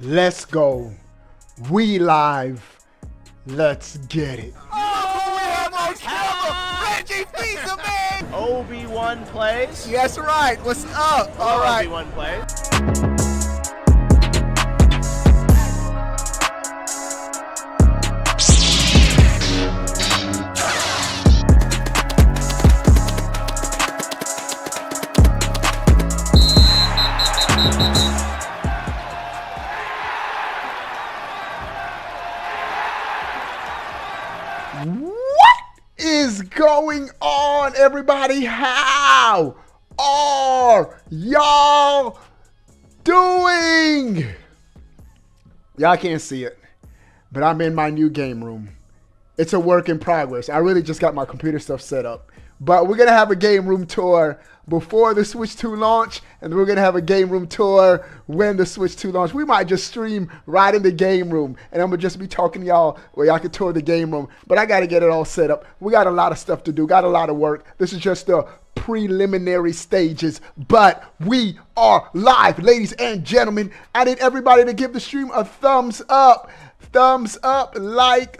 Let's go. We live. Let's get it. Oh, we have our camera! Reggie Pizza Man! Obi-Wan plays. That's right. What's up? All right. Obi-Wan plays. What is going on, everybody? How are y'all doing? Y'all can't see it, but I'm in my new game room. It's a work in progress. I really just got my computer stuff set up. But we're going to have a game room tour before the Switch 2 launch, and we're going to have a game room tour when the Switch 2 launch. We might just stream right in the game room, and I'm going to just be talking to y'all where y'all can tour the game room. But I got to get it all set up. We got a lot of stuff to do, got a lot of work. This is just the preliminary stages, but we are live, ladies and gentlemen. I need everybody to give the stream a thumbs up. Thumbs up, like.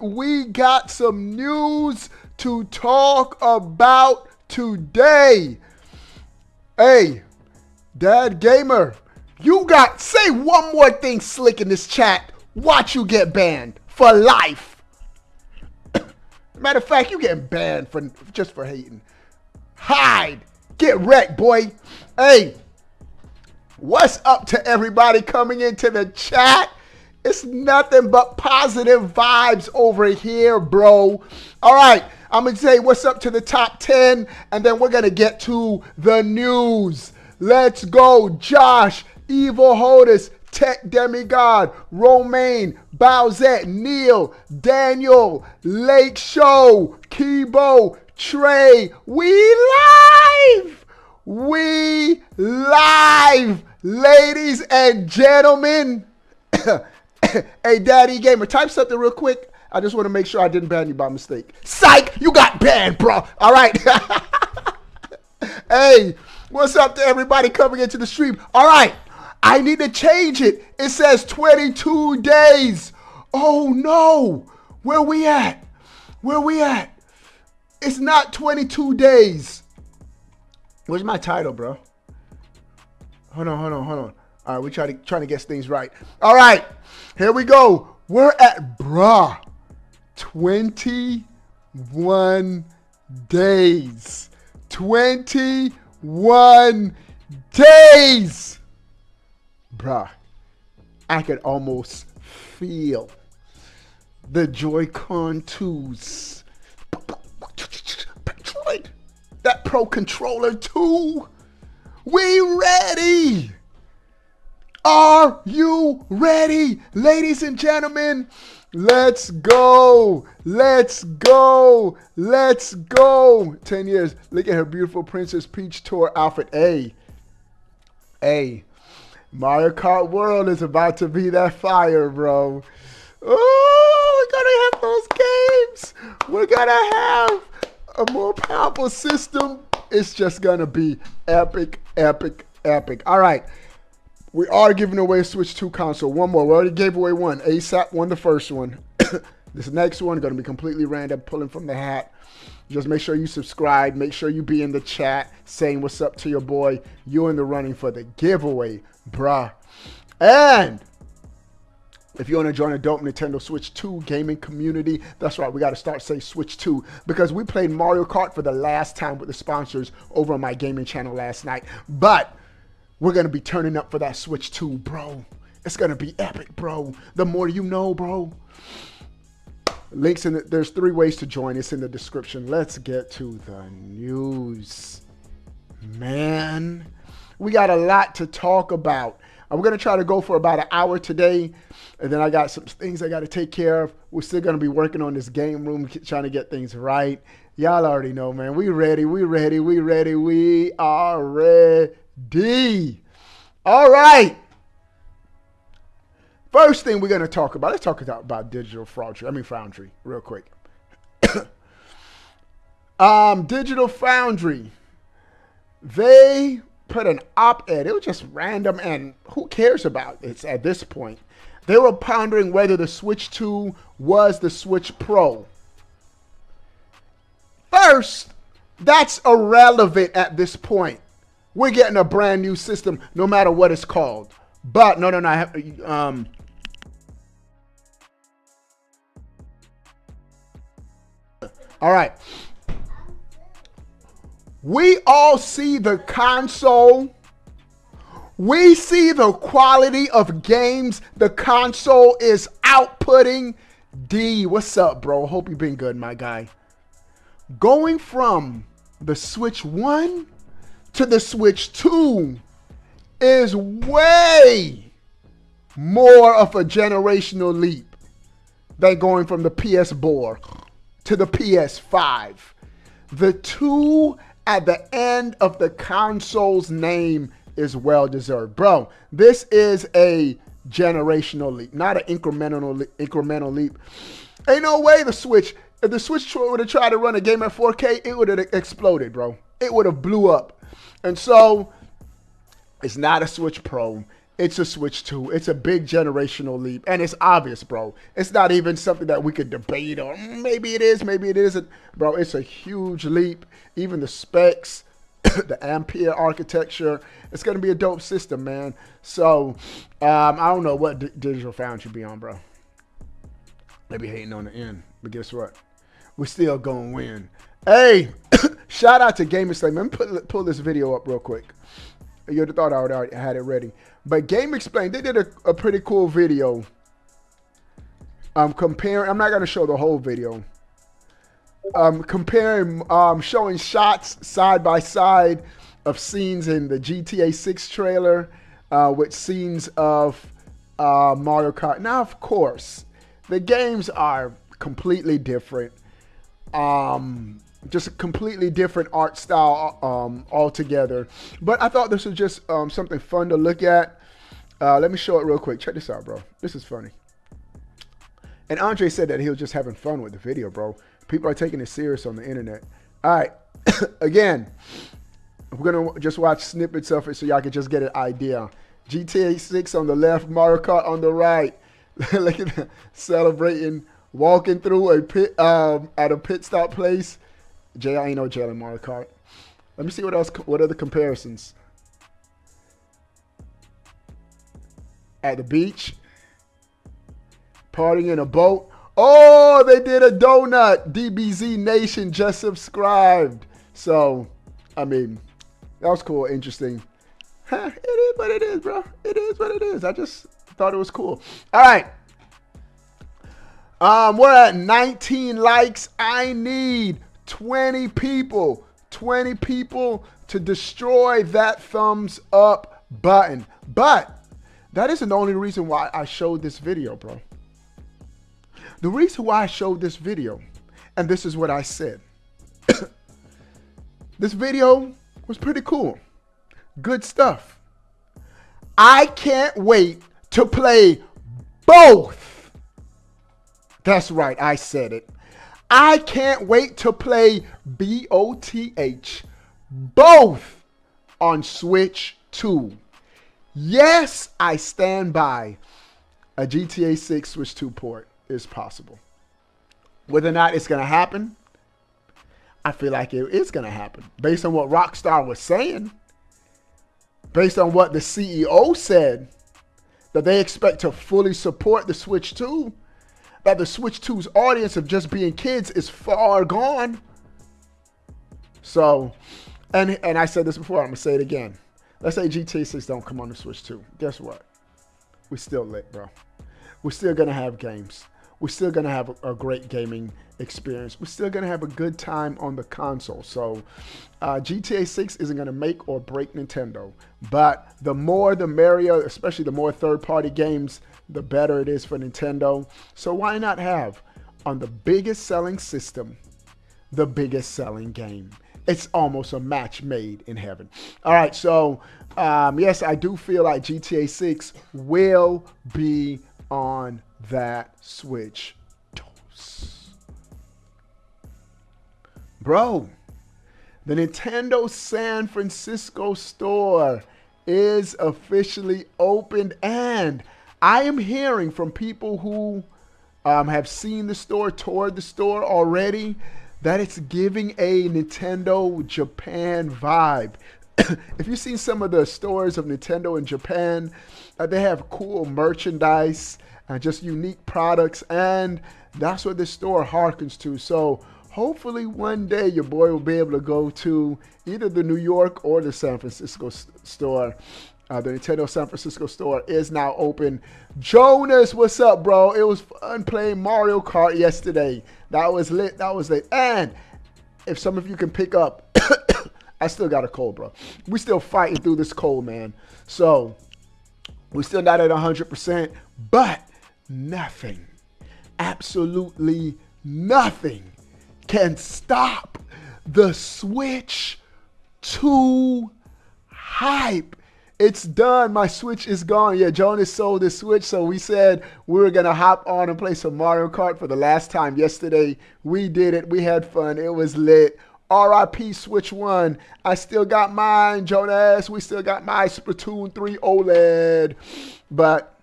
We got some news to talk about today. Hey, Dad Gamer, say one more thing slick in this chat. Watch you get banned for life. Matter of fact, you getting banned just for hating. Hide. Get wrecked, boy. Hey, what's up to everybody coming into the chat? It's nothing but positive vibes over here, bro. All right, I'm going to say what's up to the top 10, and then we're going to get to the news. Let's go. Josh, Evil Hodis, Tech Demigod, Romaine, Bowsette, Neil, Daniel, Lake Show, Kibo, Trey. We live! We live, ladies and gentlemen. Hey, Daddy Gamer, type something real quick. I just want to make sure I didn't ban you by mistake. Psych! You got banned, bro. All right. Hey, what's up to everybody coming into the stream? All right. I need to change it. It says 22 days. Oh, no. Where we at? Where we at? It's not 22 days. Where's my title, bro? Hold on. All right, we're trying to get things right. All right, here we go. We're at, 21 days. 21 days. Bruh, I could almost feel the Joy-Con 2s. That Pro Controller 2. We ready? Are you ready? Ladies and gentlemen, let's go. Let's go. 10 years. Look at her beautiful Princess Peach tour outfit. Hey, Mario Kart World is about to be that fire, bro. Oh, we're going to have those games. We're going to have a more powerful system. It's just going to be epic. All right. We are giving away a Switch 2 console. One more. We already gave away one. ASAP won the first one. This next one going to be completely random, pulling from the hat. Just make sure you subscribe. Make sure you be in the chat saying what's up to your boy. You're in the running for the giveaway, bruh. And if you want to join a dope Nintendo Switch 2 gaming community, that's right, we got to start saying Switch 2 because we played Mario Kart for the last time with the sponsors over on my gaming channel last night. But we're going to be turning up for that Switch 2, bro. It's going to be epic, bro. The more you know, bro. Links there's 3 ways to join. It's in the description. Let's get to the news. Man, we got a lot to talk about. I'm going to try to go for about an hour today. And then I got some things I got to take care of. We're still going to be working on this game room, trying to get things right. Y'all already know, man. We ready. We are ready. All right. First thing we're going to talk about, let's talk about digital Foundry real quick. Digital Foundry, they put an op-ed. It was just random, and who cares about it at this point? They were pondering whether the Switch 2 was the Switch Pro. First, that's irrelevant at this point. We're getting a brand new system, no matter what it's called. But no. I have, all right. We all see the console. We see the quality of games the console is outputting. D, what's up, bro? Hope you've been good, my guy. Going from the Switch 1 to the Switch 2 is way more of a generational leap than going from the PS4 to the PS5. The 2 at the end of the console's name is well deserved. Bro, this is a generational leap, not an incremental leap. Ain't no way the Switch, if the Switch would have tried to run a game at 4K, it would have exploded, bro. It would have blew up. And so, it's not a Switch Pro. It's a Switch 2. It's a big generational leap. And it's obvious, bro. It's not even something that we could debate on. Maybe it is, maybe it isn't. Bro, it's a huge leap. Even the specs, the Ampere architecture. It's going to be a dope system, man. So, I don't know what digital Foundry be on, bro. Maybe hating on the end. But guess what? We're still going to win. Hey, shout out to Game Explain. Let me pull this video up real quick. You'd have thought I would already had it ready. But Game Explain, they did a pretty cool video. Comparing, I'm not going to show the whole video. Comparing, showing shots side by side of scenes in the GTA 6 trailer with scenes of Mario Kart. Now, of course, the games are completely different. Just a completely different art style altogether. But I thought this was just something fun to look at. Let me show it real quick. Check this out, bro. This is funny. And Andre said that he was just having fun with the video, bro. People are taking it serious on the internet. All right. Again, we're going to just watch snippets of it so y'all can just get an idea. GTA 6 on the left, Mario Kart on the right. Look at that. Celebrating, walking through a pit at a pit stop place. I ain't no jail in Mario Kart. Let me see what else. What other comparisons? At the beach, partying in a boat. Oh, they did a donut. DBZ Nation just subscribed. So, I mean, that was cool, interesting. Huh, it is what it is, bro. It is what it is. I just thought it was cool. All right. We're at 19 likes. I need 20 people to destroy that thumbs up button. But that isn't the only reason why I showed this video, bro. The reason why I showed this video, and this is what I said. This video was pretty cool. Good stuff. I can't wait to play both. That's right, I said it. I can't wait to play BOTH both on Switch 2. Yes, I stand by. A GTA 6 Switch 2 port is possible. Whether or not it's going to happen, I feel like it is going to happen. Based on what Rockstar was saying, based on what the CEO said, that they expect to fully support the Switch 2, that the Switch 2's audience of just being kids is far gone. So, and I said this before, I'm going to say it again. Let's say GTA 6 don't come on the Switch 2. Guess what? We're still lit, bro. We're still going to have games. We're still going to have a great gaming experience. We're still going to have a good time on the console. So, GTA 6 isn't going to make or break Nintendo. But the more the merrier, especially the more third-party games, the better it is for Nintendo. So why not have, on the biggest selling system, the biggest selling game? It's almost a match made in heaven. All right, so yes, I do feel like GTA 6 will be on that Switch. Bro, The Nintendo San Francisco store is officially opened, and I am hearing from people who have seen the store, toured the store already, that it's giving a Nintendo Japan vibe. If you've seen some of the stores of Nintendo in Japan, they have cool merchandise and just unique products, and that's what this store harkens to. So hopefully one day your boy will be able to go to either the New York or the San Francisco store. The Nintendo San Francisco store is now open. Jonas, what's up, bro? It was fun playing Mario Kart yesterday. That was lit. That was lit. And if some of you can pick up, I still got a cold, bro. We still fighting through this cold, man. So we're still not at 100%, but nothing, absolutely nothing can stop the Switch 2 hype. It's done. My Switch is gone. Yeah, Jonas sold his Switch, so we said we were going to hop on and play some Mario Kart for the last time yesterday. We did it. We had fun. It was lit. RIP Switch 1. I still got mine, Jonas. We still got my Splatoon 3 OLED. But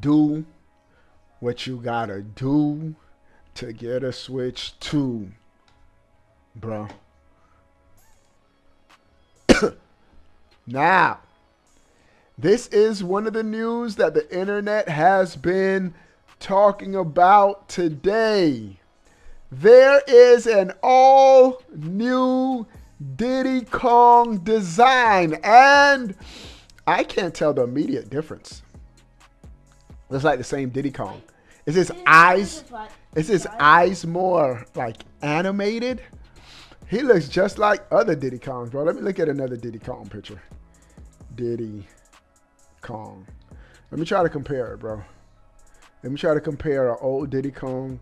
do what you got to do to get a Switch 2, bro. Now, this is one of the news that the internet has been talking about today. There is an all-new Diddy Kong design, and I can't tell the immediate difference. Looks like the same Diddy Kong. Is his eyes more like animated? He looks just like other Diddy Kongs, bro. Let me look at another Diddy Kong picture. Diddy Kong. Let me try to compare it, bro. Let me try to compare an old Diddy Kong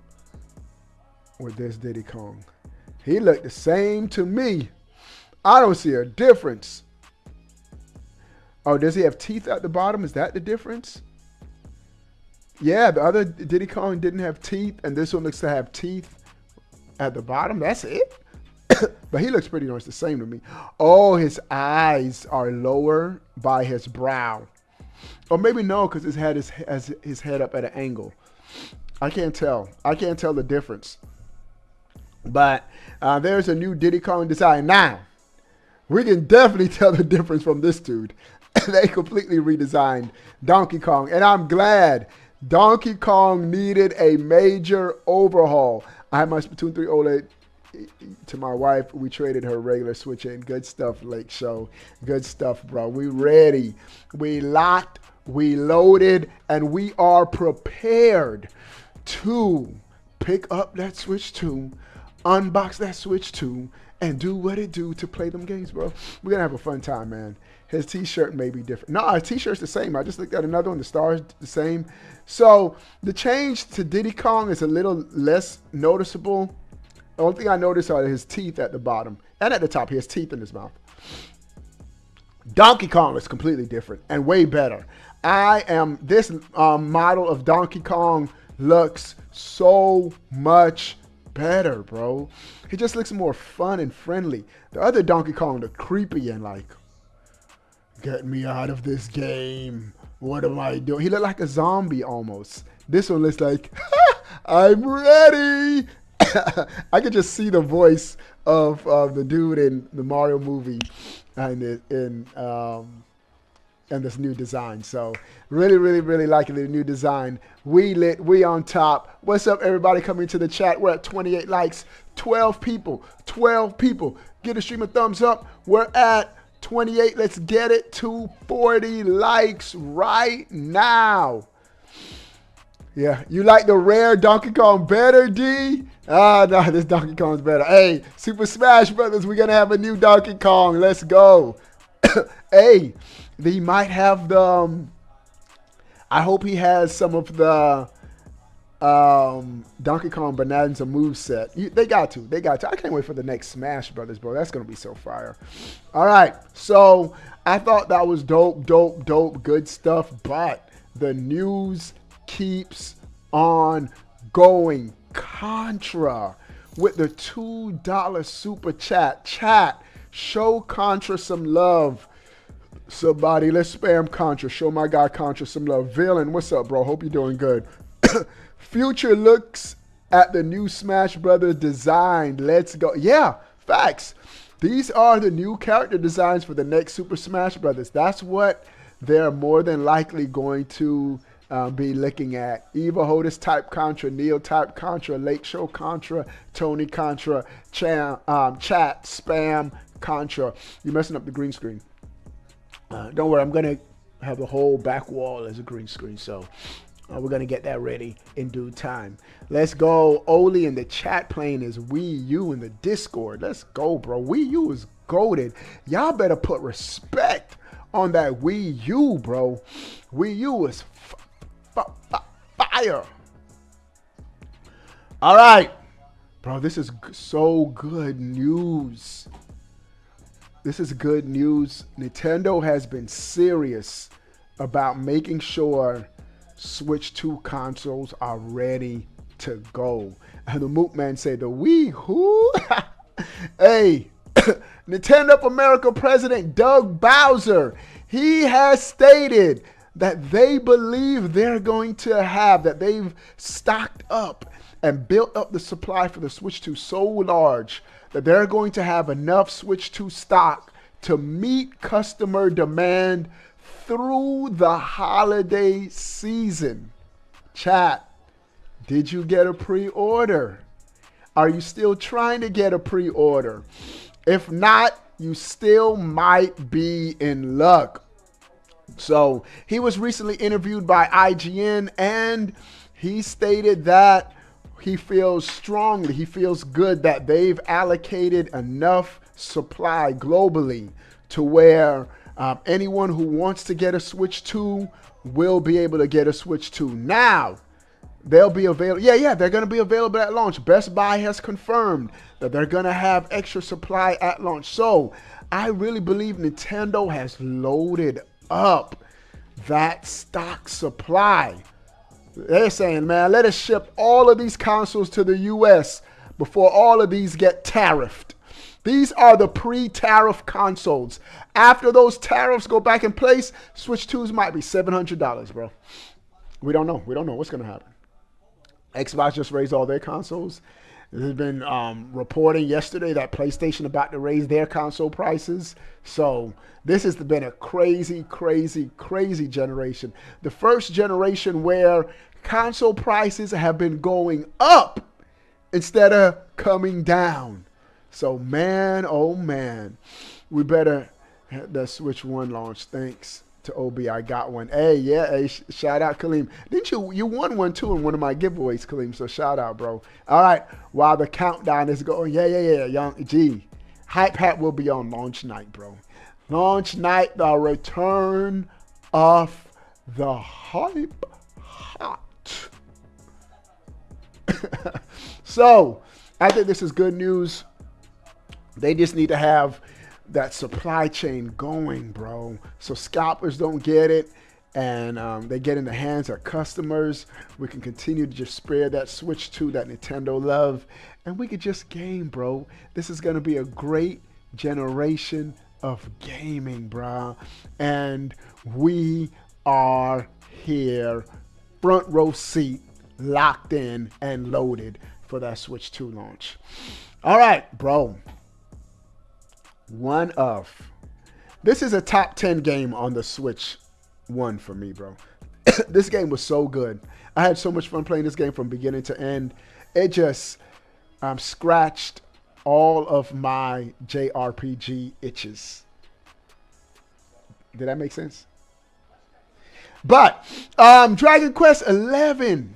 with this Diddy Kong. He looked the same to me. I don't see a difference. Oh, does he have teeth at the bottom? Is that the difference? Yeah, the other Diddy Kong didn't have teeth, and this one looks to have teeth at the bottom. That's it? But he looks pretty much the same to me. Oh, his eyes are lower by his brow. Or maybe no, because his head has his head up at an angle. I can't tell. I can't tell the difference. But there's a new Diddy Kong design. Now, we can definitely tell the difference from this dude. They completely redesigned Donkey Kong. And I'm glad. Donkey Kong needed a major overhaul. I had my Splatoon 3 OLED to my wife. We traded her regular Switch in. Good stuff, Lake Show. Good stuff, bro. We ready. We locked. We loaded. And we are prepared to pick up that Switch 2, unbox that Switch 2, and do what it do to play them games, bro. We're going to have a fun time, man. His t-shirt may be different. No, his t-shirt's the same. I just looked at another one. The star's the same. So the change to Diddy Kong is a little less noticeable. The only thing I noticed are his teeth at the bottom. And at the top, he has teeth in his mouth. Donkey Kong is completely different and way better. This model of Donkey Kong looks so much better, bro. He just looks more fun and friendly. The other Donkey Kong looked creepy and like, get me out of this game. What am I doing? He looked like a zombie almost. This one looks like, I'm ready. I could just see the voice of the dude in the Mario movie and in this new design. So really liking the new design. We lit. We on top. What's up, everybody coming to the chat? We're at 28 likes. 12 people. 12 people. Give the stream a thumbs up. We're at 28. Let's get it to 40 likes right now. Yeah, you like the rare Donkey Kong better, D? Ah, no, this Donkey Kong's better. Hey, Super Smash Brothers, we're going to have a new Donkey Kong. Let's go. Hey, he might have the... I hope he has some of the Donkey Kong Bonanza moveset. They got to. They got to. I can't wait for the next Smash Brothers, bro. That's going to be so fire. All right, so I thought that was dope, good stuff, but the news keeps on going. Contra. with the $2 super chat. Chat, show Contra some love. Somebody, let's spam Contra. Show my guy Contra some love. Villain, what's up, bro? Hope you're doing good. Future looks at the new Smash Brothers design. Let's go. Yeah, facts. These are the new character designs for the next Super Smash Brothers. That's what they're more than likely going to be looking at. Eva Hodis type Contra, Neil type Contra, Lake Show Contra, Tony Contra, chat, spam Contra. You're messing up the green screen. Don't worry, I'm going to have the whole back wall as a green screen, so we're going to get that ready in due time. Let's go. Oli in the chat playing is Wii U in the Discord. Let's go, bro. Wii U is goated. Y'all better put respect on that Wii U, bro. Wii U is fire. All right. Bro, this is so good news. This is good news. Nintendo has been serious about making sure Switch 2 consoles are ready to go. And the Moot Man said, the Wii who? Hey, Nintendo of America President Doug Bowser, he has stated that they believe they're going to have, that they've stocked up and built up the supply for the Switch 2 so large that they're going to have enough Switch 2 stock to meet customer demand through the holiday season. Chat, did you get a pre-order? Are you still trying to get a pre-order? If not, you still might be in luck. So he was recently interviewed by IGN, and he stated that he feels strongly, he feels good that they've allocated enough supply globally to where anyone who wants to get a Switch 2 will be able to get a Switch 2. Now, they'll be available. Yeah, they're going to be available at launch. Best Buy has confirmed that they're going to have extra supply at launch. So, I really believe Nintendo has loaded up that stock supply. They're saying, man, let us ship all of these consoles to the US before all of these get tariffed. These are the pre-tariff consoles. After those tariffs go back in place, Switch 2s might be $700, bro. We don't know. We don't know what's going to happen. Xbox just raised all their consoles. There's been reporting yesterday that PlayStation about to raise their console prices. So this has been a crazy, crazy, crazy generation. The first generation where console prices have been going up instead of coming down. So, man, oh, man, we better have the Switch 1 launch. Thanks to OB, I got one. Hey, yeah, hey, shout out, Kaleem. Didn't you won one, too, in one of my giveaways, Kaleem, so shout out, bro. All right, while the countdown is going, yeah, young G. Hype Hat will be on launch night, bro. Launch night, the return of the Hype Hat. So, I think this is good news. They just need to have that supply chain going, bro, so scalpers don't get it and they get in the hands of customers. We can continue to just spread that Switch 2 that Nintendo love, and we could just game, bro. This is going to be a great generation of gaming, bro, and we are here, front row seat, locked in and loaded for that Switch 2 launch. All right, bro. This is a top 10 game on the Switch 1 for me, bro. This game was so good. I had so much fun playing this game from beginning to end. It just scratched all of my JRPG itches. Did that make sense? But Dragon Quest 11.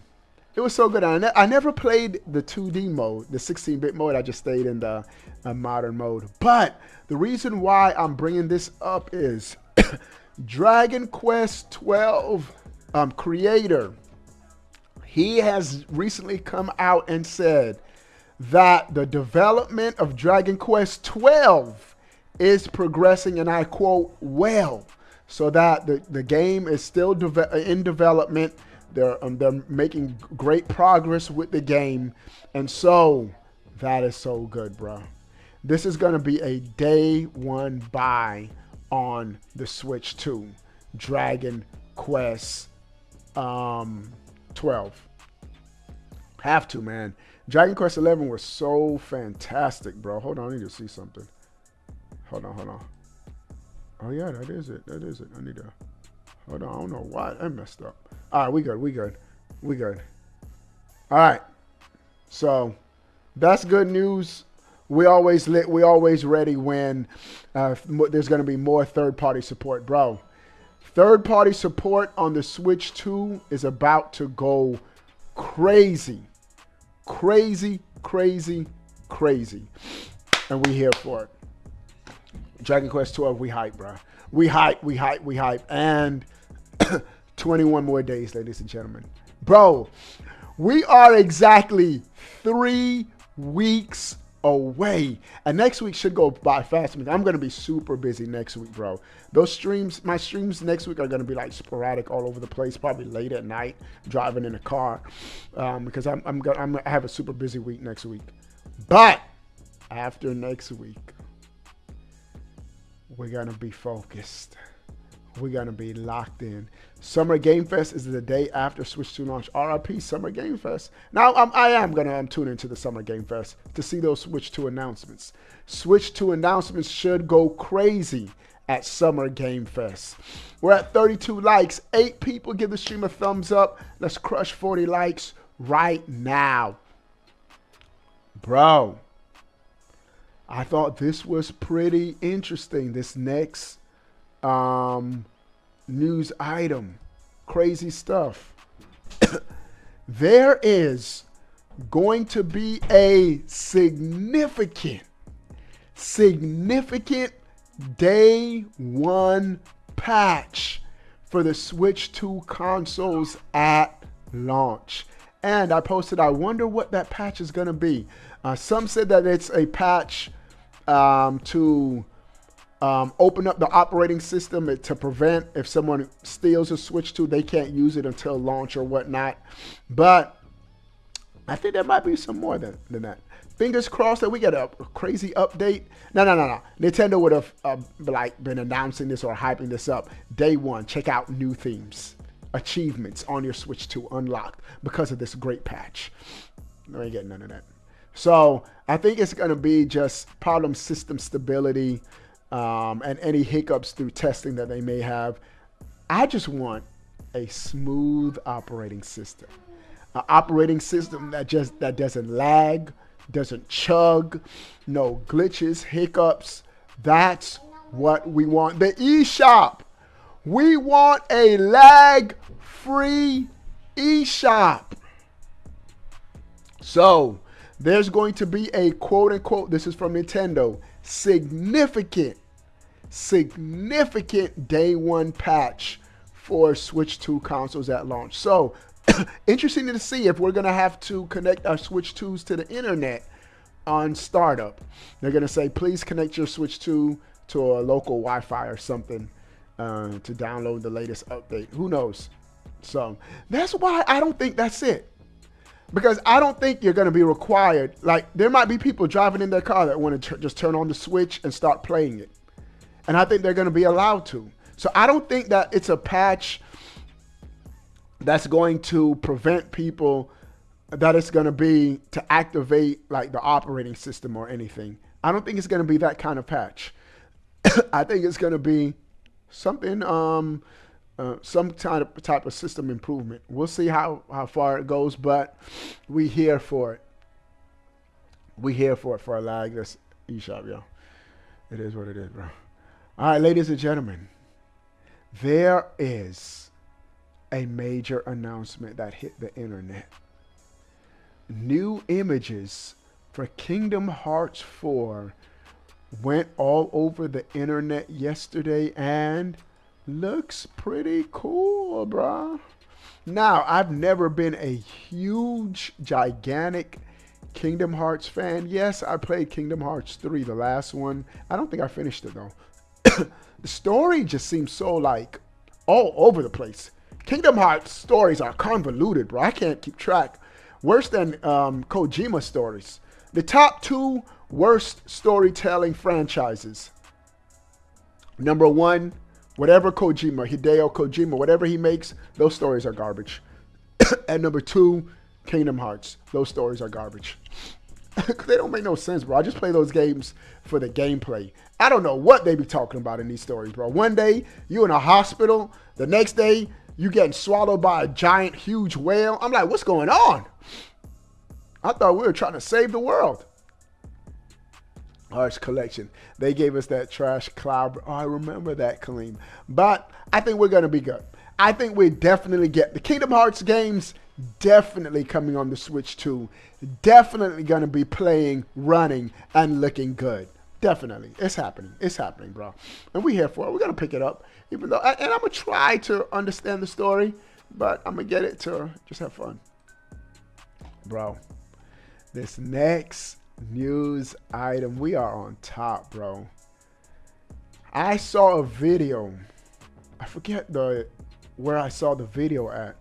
It was so good. I never played the 2D mode, the 16-bit mode. I just stayed in the modern mode. But the reason why I'm bringing this up is Dragon Quest 12 creator. He has recently come out and said that the development of Dragon Quest 12 is progressing, and I quote, well, so that the game is still in development. They're making great progress with the game. And so That is so good, bro. This is going to be a day one buy on the Switch 2. Dragon Quest 12. Have to, man. Dragon Quest 11 was so fantastic, bro. Hold on, I need to see something. Hold on. Oh, yeah, that is it. I need to... Hold on, I don't know why. I messed up. All right, we good. All right. So, that's good news. We always ready when there's going to be more third-party support, bro. Third-party support on the Switch 2 is about to go crazy. Crazy. And we here for it. Dragon Quest 12, we hype, bro. We hype. And 21 more days, ladies and gentlemen. Bro, we are exactly 3 weeks away. And next week should go by fast. I'm going to be super busy next week, bro. My streams next week are going to be like sporadic all over the place, probably late at night, driving in a car, because I have a super busy week next week. But after next week, we're going to be focused. We're going to be locked in. Summer Game Fest is the day after Switch 2 launch. RIP Summer Game Fest. Now, I am going to tune into the Summer Game Fest to see those Switch 2 announcements. Switch 2 announcements should go crazy at Summer Game Fest. We're at 32 likes. 8 people give the stream a thumbs up. Let's crush 40 likes right now. Bro, I thought this was pretty interesting. This next news item. Crazy stuff. There is going to be a significant day one patch for the Switch 2 consoles at launch. And I posted, I wonder what that patch is going to be. Some said that it's a patch to open up the operating system to prevent if someone steals a Switch 2, they can't use it until launch or whatnot. But I think there might be some more than that. Fingers crossed that we get a crazy update. No. Nintendo would have been announcing this or hyping this up. Day one, check out new themes, achievements on your Switch 2 unlocked because of this great patch. No, ain't getting none of that. So I think it's going to be just problem system stability and any hiccups through testing that they may have. I just want a smooth operating system. An operating system that doesn't lag, doesn't chug, no glitches, hiccups. That's what we want. The eShop. We want a lag-free eShop. So there's going to be a quote-unquote, this is from Nintendo, significant day one patch for Switch 2 consoles at launch. So interesting to see if we're going to have to connect our Switch 2s to the internet on startup. They're going to say, please connect your Switch 2 to a local Wi-Fi or something to download the latest update. Who knows? So that's why I don't think that's it. Because I don't think you're going to be required. Like, there might be people driving in their car that want to just turn on the Switch and start playing it. And I think they're going to be allowed to. So I don't think that it's a patch that's going to prevent people, that it's going to be to activate like the operating system or anything. I don't think it's going to be that kind of patch. I think it's going to be something, some type of system improvement. We'll see how far it goes, but we here for it. We here for it for a lagless eShop, yo. It is what it is, bro. All right, ladies and gentlemen, there is a major announcement that hit the internet. New images for Kingdom Hearts 4 went all over the internet yesterday and looks pretty cool, bruh. Now, I've never been a huge, gigantic Kingdom Hearts fan. Yes, I played Kingdom Hearts 3, the last one. I don't think I finished it, though. The story just seems so, like, all over the place. Kingdom Hearts stories are convoluted, bro. I can't keep track. Worse than Kojima stories. The top 2 worst storytelling franchises. Number 1, whatever Hideo Kojima, whatever he makes, those stories are garbage. And number 2, Kingdom Hearts. Those stories are garbage. They don't make no sense, bro. I just play those games for the gameplay. I don't know what they be talking about in these stories, bro. One day, you in a hospital. The next day, you getting swallowed by a giant, huge whale. I'm like, what's going on? I thought we were trying to save the world. Hearts collection. They gave us that trash cloud. Oh, I remember that, Kaleem. But I think we're going to be good. I think we definitely get the Kingdom Hearts games definitely coming on the Switch 2. Definitely going to be playing, running, and looking good. Definitely. It's happening. It's happening, bro. And we're here for it. We're going to pick it up. Even though, and I'm going to try to understand the story, but I'm going to get it to just have fun. Bro, this next news item, we are on top, bro. I saw a video. I forget where I saw the video at.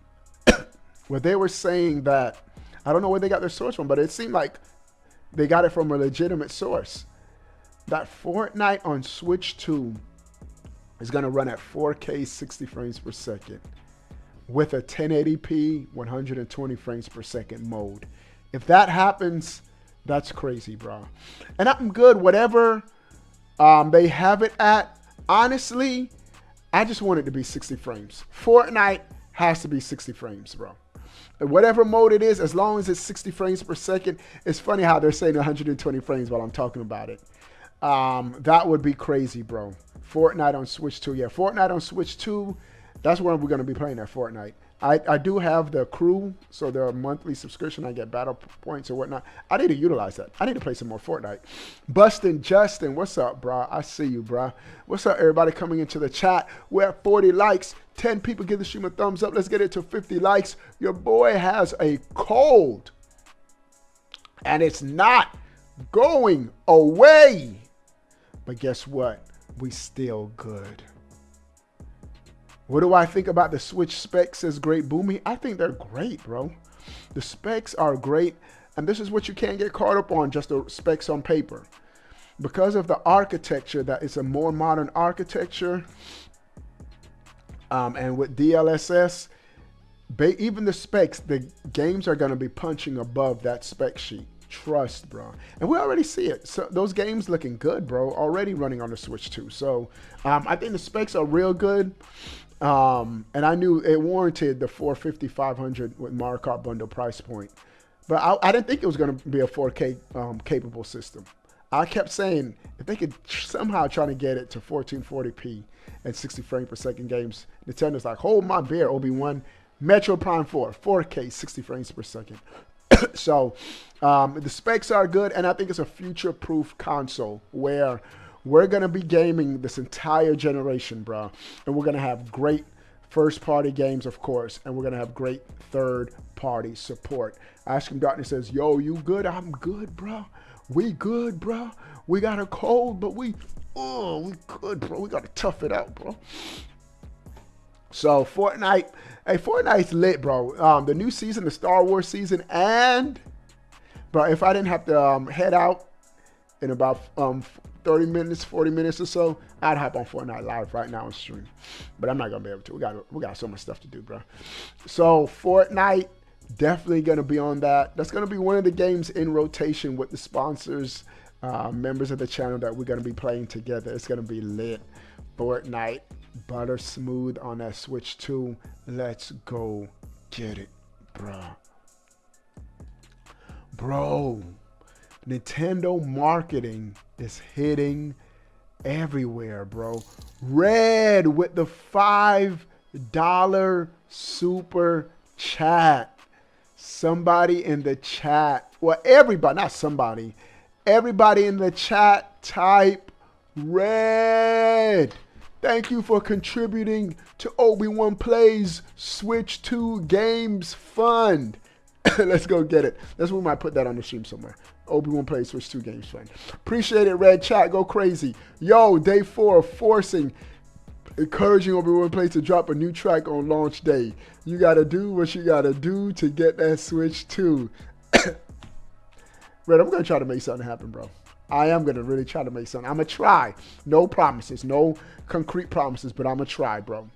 Where they were saying that, I don't know where they got their source from, but it seemed like they got it from a legitimate source. That Fortnite on Switch 2 is going to run at 4K 60 frames per second with a 1080p 120 frames per second mode. If that happens, that's crazy, bro. And I'm good, whatever they have it at. Honestly, I just want it to be 60 frames. Fortnite has to be 60 frames, bro. Whatever mode it is, as long as it's 60 frames per second. It's funny how they're saying 120 frames while I'm talking about it. That would be crazy, bro. Fortnite on Switch 2. Yeah, Fortnite on Switch 2. That's where we're going to be playing at Fortnite. I do have the crew, so their monthly subscription. I get battle points or whatnot. I need to utilize that. I need to play some more Fortnite. Bustin' Justin, what's up, bro? I see you, bro. What's up, everybody coming into the chat? We're at 40 likes. 10 people give the stream a thumbs up. Let's get it to 50 likes. Your boy has a cold, and it's not going away. But guess what? We still good. What do I think about the Switch specs, says Great Boomy? I think they're great, bro. The specs are great, and this is what you can't get caught up on, just the specs on paper. Because of the architecture, that it's a more modern architecture, and with DLSS, even the specs, the games are going to be punching above that spec sheet. Trust, bro. And we already see it. So those games looking good, bro, already running on the Switch 2. So I think the specs are real good. And I knew it warranted the $450, $500 with Mario Kart bundle price point. But I didn't think it was going to be a 4K capable system. I kept saying if they could somehow try to get it to 1440p and 60 frames per second games, Nintendo's like, hold my beer, Obi-Wan. Metro Prime 4, 4K, 60 frames per second. So the specs are good, and I think it's a future-proof console where we're going to be gaming this entire generation, bro. And we're going to have great first-party games, of course, and we're going to have great third-party support. Ask him Darkness says, yo, you good? I'm good, bro. We good, bro. We got a cold, but we good, bro. We got to tough it out, bro. So Fortnite, hey, Fortnite's lit, bro. The new season, the Star Wars season, and, bro, if I didn't have to head out in about 30 minutes, 40 minutes or so, I'd hop on Fortnite live right now and stream. But I'm not gonna be able to. We got so much stuff to do, bro. So Fortnite, definitely gonna be on that. That's gonna be one of the games in rotation with the sponsors, members of the channel that we're gonna be playing together. It's gonna be lit. Fortnite, butter smooth on that Switch 2. Let's go get it, bro. Bro, Nintendo marketing is hitting everywhere, bro. Red with the $5 super chat. Somebody in the chat, well, everybody, not somebody, everybody in the chat type red. Thank you for contributing to Obi-Wan Plays Switch 2 Games Fund. Let's go get it. That's when we might put that on the stream somewhere. Obi-Wan Plays Switch 2 Games Fund. Appreciate it, Red Chat. Go crazy. Yo, day 4 of forcing, encouraging Obi-Wan Plays to drop a new track on launch day. You got to do what you got to do to get that Switch 2. Red, I'm going to try to make something happen, bro. I am going to really try to make something. I'm going to try. No promises. No concrete promises, but I'm going to try, bro.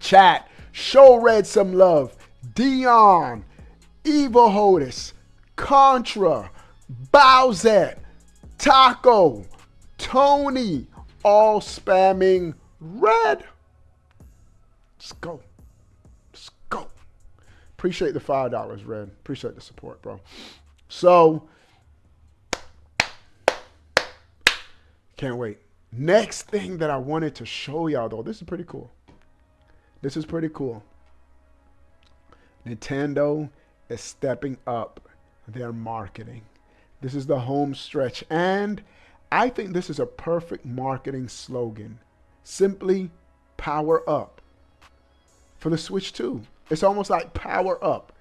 Chat. Show Red some love. Dion. Evil Hodis. Contra. Bowsette. Taco. Tony. All spamming Red. Let's go. Let's go. Appreciate the $5, Red. Appreciate the support, bro. So, can't wait. Next thing that I wanted to show y'all, though, this is pretty cool. This is pretty cool. Nintendo is stepping up their marketing. This is the home stretch. And I think this is a perfect marketing slogan. Simply power up. For the Switch 2. It's almost like power up.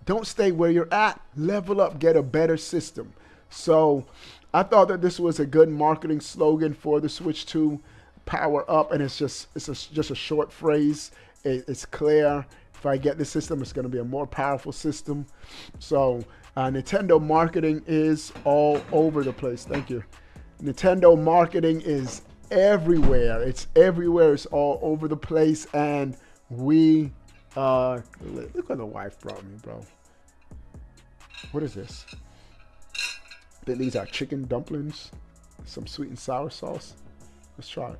Don't stay where you're at. Level up. Get a better system. So I thought that this was a good marketing slogan for the Switch 2. Power up. And it's just a short phrase. It's clear. If I get this system, it's going to be a more powerful system. So Nintendo marketing is all over the place. Thank you. Nintendo marketing is everywhere. It's everywhere. It's all over the place. And we, look what the wife brought me, bro. What is this? I think these are chicken dumplings. Some sweet and sour sauce. Let's try it.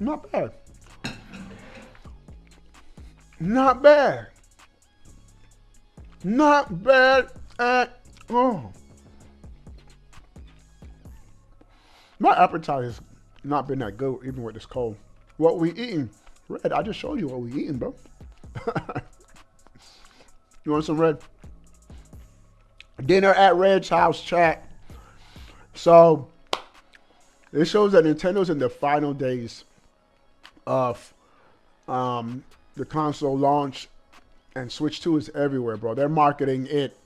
Not bad. Not bad. Not bad at all. My appetite has not been that good, even with this cold. What we eating? Red, I just showed you what we eating, bro. You want some Red? Dinner at Red's house, chat. So, it shows that Nintendo's in the final days of the console launch, and Switch 2 is everywhere, bro. They're marketing it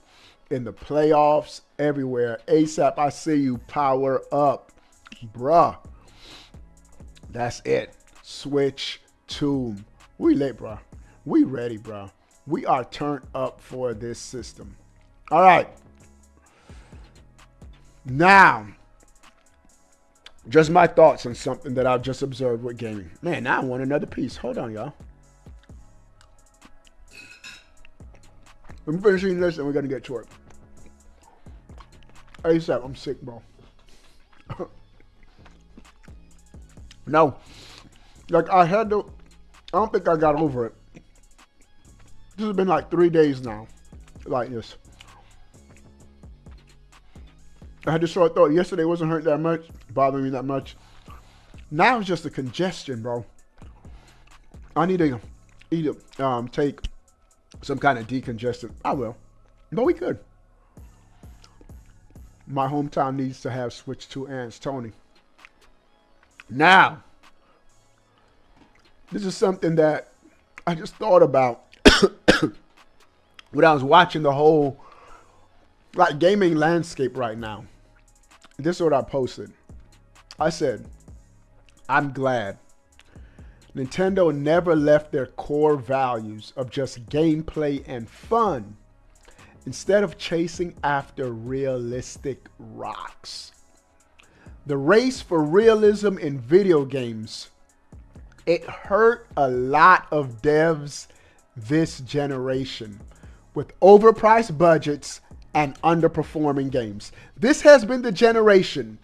in the playoffs, everywhere. ASAP, I see you, power up, bruh. That's it. Switch 2. We lit, bruh. We ready, bruh. We are turned up for this system. All right. Now, just my thoughts on something that I've just observed with gaming. Man, now I want another piece. Hold on, y'all. Let me finish eating this and we're going to get to it. ASAP, I'm sick, bro. No. Like, I don't think I got over it. This has been like 3 days now. Like this. I had to sore throat. Yesterday wasn't hurting that much. Bothering me that much. Now it's just a congestion, bro. I need to take some kind of decongestant. I will. But we could. My hometown needs to have Switch 2 ants, Tony. Now, this is something that I just thought about when I was watching the whole gaming landscape right now. This is what I posted. I said, I'm glad Nintendo never left their core values of just gameplay and fun instead of chasing after realistic rocks. The race for realism in video games, it hurt a lot of devs this generation with overpriced budgets and underperforming games. This has been the generation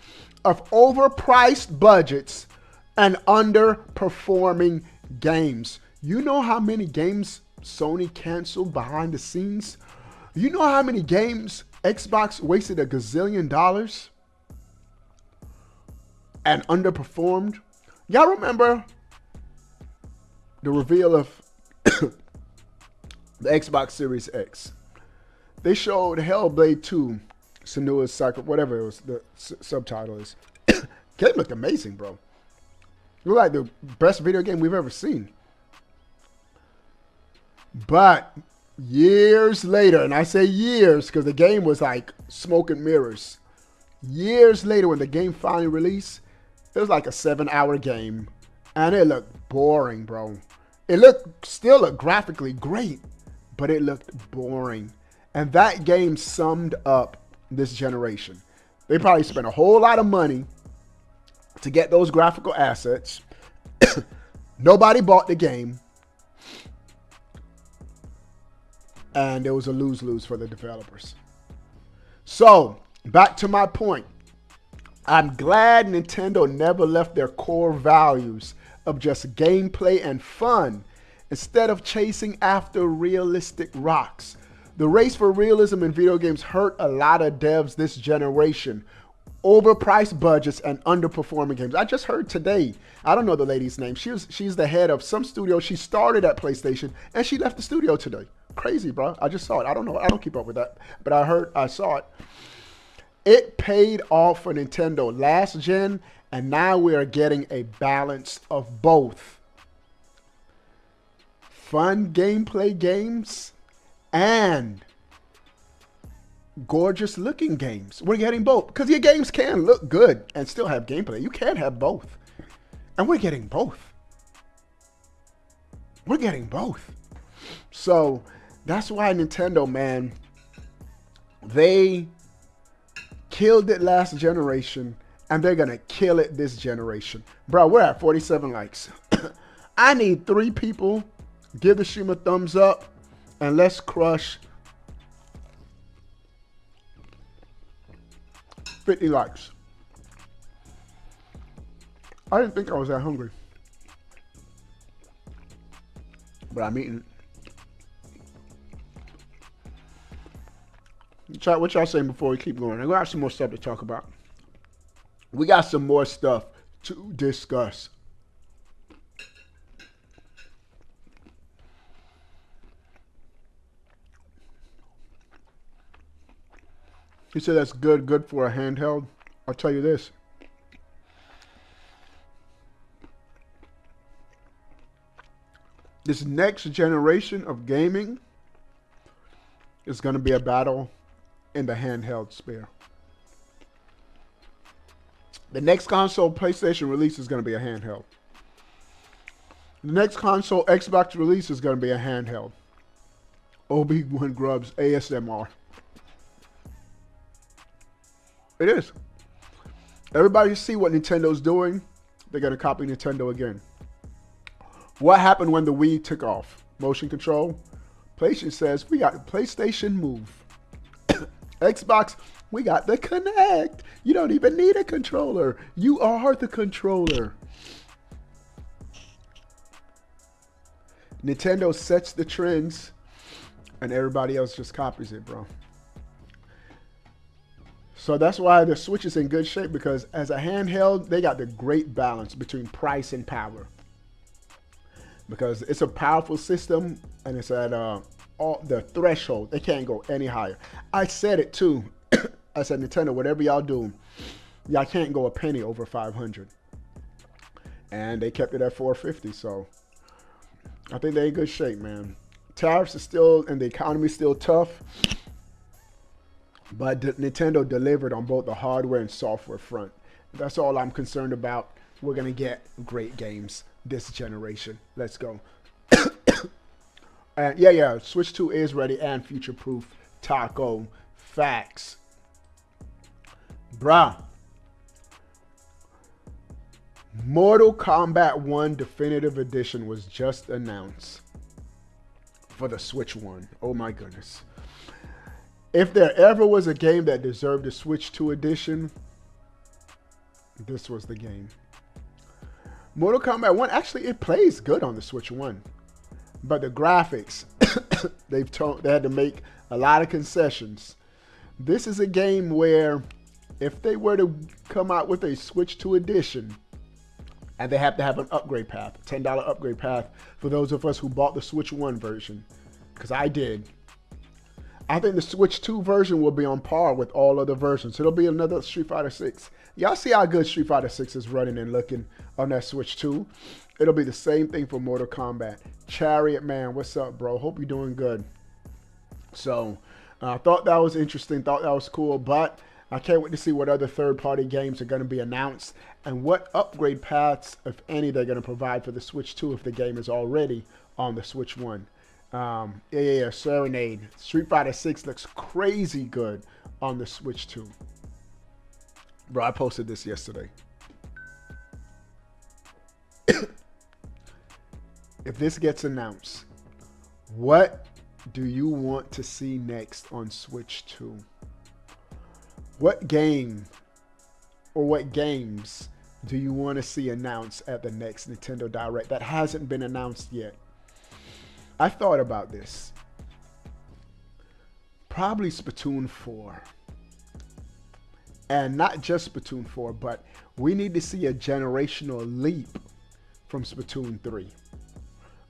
of overpriced budgets and underperforming games. You know how many games Sony canceled behind the scenes? You know how many games Xbox wasted $1 gazillion and underperformed? Y'all remember the reveal of the Xbox Series X? They showed Hellblade 2, Senua's Cycle, whatever it was, the subtitle is. Game looked amazing, bro. Looked like the best video game we've ever seen. But years later, and I say years because the game was like smoke and mirrors. Years later, when the game finally released, it was like a 7-hour game. And it looked boring, bro. It still looked graphically great. but it looked boring. And that game summed up this generation. They probably spent a whole lot of money to get those graphical assets. Nobody bought the game. And it was a lose-lose for the developers. So, back to my point. I'm glad Nintendo never left their core values of just gameplay and fun instead of chasing after realistic rocks. The race for realism in video games hurt a lot of devs this generation. Overpriced budgets and underperforming games. I just heard today, I don't know the lady's name. She's the head of some studio. She started at PlayStation and she left the studio today. Crazy, bro. I just saw it. I don't know. I don't keep up with that, but I saw it. It paid off for Nintendo last gen, and now we are getting a balance of both. Fun gameplay games and gorgeous looking games. We're getting both because your games can look good and still have gameplay. You can't have both. And we're getting both. We're getting both. So that's why Nintendo, man, they killed it last generation and they're gonna kill it this generation. Bro, we're at 47 likes. I need 3 people. Give the stream a thumbs up and let's crush 50 likes. I didn't think I was that hungry, but I'm eating. Chat, what y'all saying before we keep going? I got some more stuff to talk about. We got some more stuff to discuss. He said that's good for a handheld. I'll tell you this. This next generation of gaming is going to be a battle in the handheld sphere. The next console PlayStation release is going to be a handheld. The next console Xbox release is going to be a handheld. Obi-Wan Grubbs ASMR. It is. Everybody see what Nintendo's doing. They're going to copy Nintendo again. What happened when the Wii took off? Motion control. PlayStation says, we got the PlayStation Move. Xbox, we got the Kinect. You don't even need a controller. You are the controller. Nintendo sets the trends and everybody else just copies it, bro. So that's why the Switch is in good shape, because as a handheld, they got the great balance between price and power. Because it's a powerful system and it's at the threshold. They can't go any higher. I said it too. I said, Nintendo, whatever y'all do, y'all can't go a penny over 500. And they kept it at 450. So I think they're in good shape, man. Tariffs are still, and the economy is still tough. But Nintendo delivered on both the hardware and software front. That's all I'm concerned about. We're going to get great games this generation. Let's go. And yeah, Switch 2 is ready and future-proof. Taco. Facts. Bruh. Mortal Kombat 1 Definitive Edition was just announced for the Switch 1. Oh my goodness. If there ever was a game that deserved a Switch 2 edition, this was the game. Mortal Kombat 1, actually, it plays good on the Switch 1. But the graphics, they had to make a lot of concessions. This is a game where if they were to come out with a Switch 2 edition, and they have to have an upgrade path, $10 upgrade path for those of us who bought the Switch 1 version, because I did. I think the Switch 2 version will be on par with all other versions. It'll be another Street Fighter 6. Y'all see how good Street Fighter 6 is running and looking on that Switch 2? It'll be the same thing for Mortal Kombat. Chariot Man, what's up, bro? Hope you're doing good. So, I thought that was interesting. Thought that was cool. But I can't wait to see what other third-party games are going to be announced and what upgrade paths, if any, they're going to provide for the Switch 2 if the game is already on the Switch 1. Yeah. Serenade. Street Fighter 6 looks crazy good on the Switch 2. Bro, I posted this yesterday. If this gets announced, what do you want to see next on Switch 2? What game or what games do you want to see announced at the next Nintendo Direct that hasn't been announced yet? I thought about this. Probably Splatoon 4. And not just Splatoon 4, but we need to see a generational leap from Splatoon 3.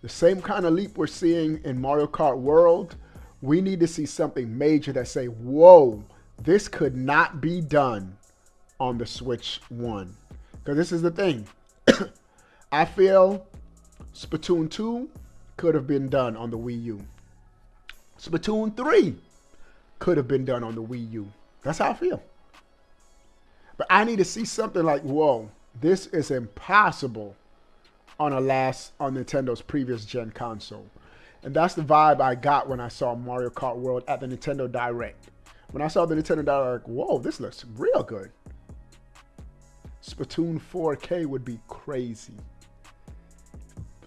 The same kind of leap we're seeing in Mario Kart World, we need to see something major that say, whoa, this could not be done on the Switch 1. Because this is the thing. I feel Splatoon 2 could have been done on the Wii U. Splatoon 3 could have been done on the Wii U. That's how I feel. But I need to see something like, whoa, this is impossible on Nintendo's previous gen console. And that's the vibe I got when I saw Mario Kart World at the Nintendo Direct. When I saw the Nintendo Direct, whoa, this looks real good. Splatoon 4K would be crazy.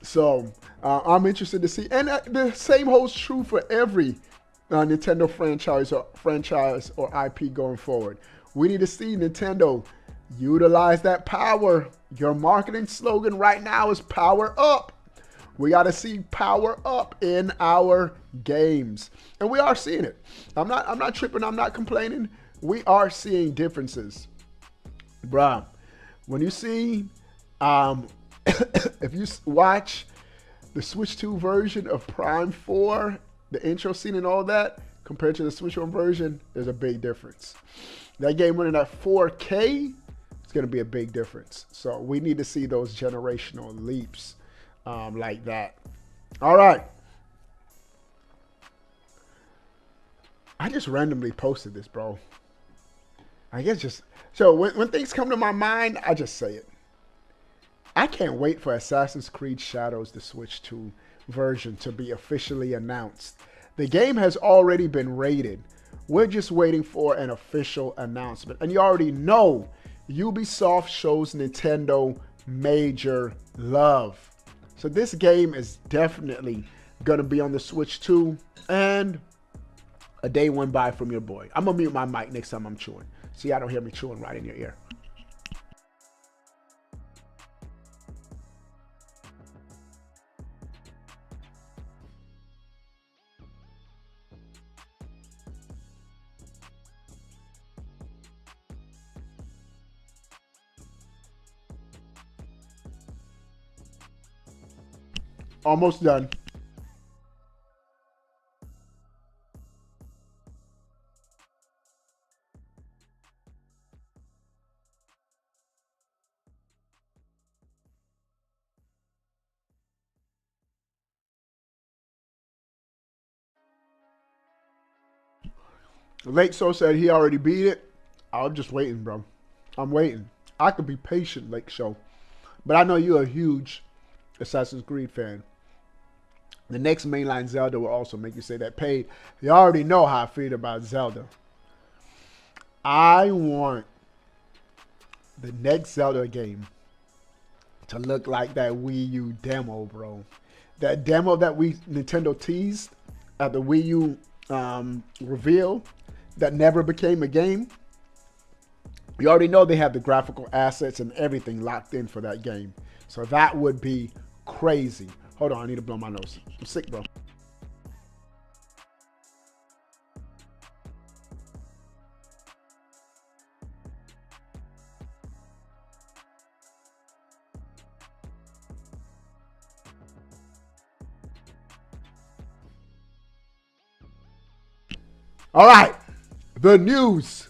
So I'm interested to see. And the same holds true for every Nintendo franchise or IP going forward. We need to see Nintendo utilize that power. Your marketing slogan right now is power up. We got to see power up in our games. And we are seeing it. I'm not tripping. I'm not complaining. We are seeing differences. Bruh, when you see, if you watch the Switch 2 version of Prime 4, the intro scene and all that, compared to the Switch 1 version, there's a big difference. That game running at 4K, it's going to be a big difference. So we need to see those generational leaps like that. All right. I just randomly posted this, bro. I guess just... So when things come to my mind, I just say it. I can't wait for Assassin's Creed Shadows, the Switch 2 version, to be officially announced. The game has already been rated. We're just waiting for an official announcement. And you already know Ubisoft shows Nintendo major love. So this game is definitely going to be on the Switch 2. And a day went by from your boy. I'm going to mute my mic next time I'm chewing. So y'all don't hear me chewing right in your ear. Almost done. Lake So said he already beat it. I'm just waiting, bro. I'm waiting. I could be patient, Lake Show. But I know you're a huge Assassin's Creed fan. The next mainline Zelda will also make you say that paid. You already know how I feel about Zelda. I want the next Zelda game to look like that Wii U demo, bro. That demo that Nintendo teased at the Wii U reveal that never became a game. You already know they have the graphical assets and everything locked in for that game. So that would be crazy. Hold on, I need to blow my nose. I'm sick, bro. All right, the news